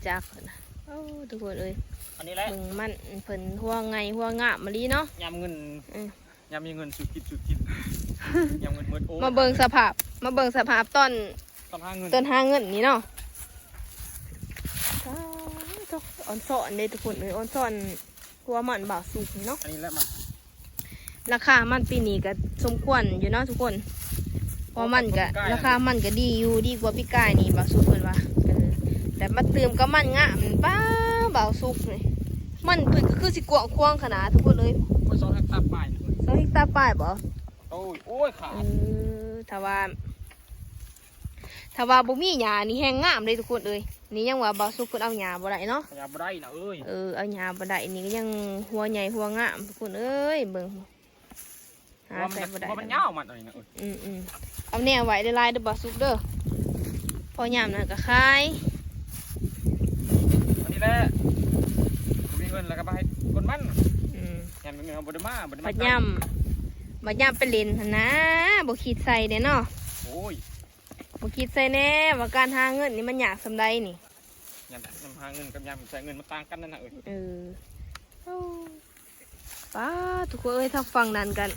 จักนะโอ้ทุกคนเอ้ย อันนี้แหละ มึงมันเพิ่นหัวไงหัวงะมะลิเนาะ ยำเงินยำมีเงินสุดกินยำเงินเมิดโอ้ มาเบิ่งสภาพต้น ต้องหาเงิน หาเงินนี่เนาะอ่อนซ่อนเลยทุกคนเอ้ยอ่อนซ่อนหัวมันบ่าวสุกนี่เนาะ อันนี้แหละมัน ราคามันปีนี้ก็สมควรอยู่เนาะทุกคนเพราะมันก็ราคามันก็ดีอยู่ดีกว่าพี่กายนี่บ่าวสุกเพิ่นว่าแต่มาเติมก็มันงะมันป้าบ่าวสุกนี่มันเพิ่นก็คือสิกวางควางขนาดทุกคนเลย โอ้ย2 เฮกตาร์ป้ายนะ 2 เฮกตาร์ป้ายบ่ โอ้ยขาด ถ้าว่าบ่มีหญ้านี่แห้งงามเลยทุกคนเอ้ยนี่ยังว่าบ่าวสุกเพิ่นเอาหญ้าบ่ได้เนาะ ยำบ่ได้นะเอ้ย เอาหญ้าบ่ได้นี่ก็ยังหัวใหญ่หัวงามทุกคนเอ้ยเบิ่งหาใส่บ่ได้ เพราะมันยาวมันอะไรนะเอ้ย เอาแนวไว้ได้ลายเด้อบ่าวสุกเด้อพอยามนั้นก็ขาย อันนี้แหละมีเงินแล้วก็ไปให้คนมัน ยำมีเงินบ่ได้มา บัดยามไปเล่นหั่นนะบ่คิดใส่เด้เนาะ โอ้ย บ่คิดใส่แน่ว่าการหาเงินนี่มันยากสำใดนี่ ยำหาเงินกับยำใส่เงินมันต่างกันนั่นน่ะเอ้ย ป้าทุกคนเอ้ยทางฝั่งนั้นกัน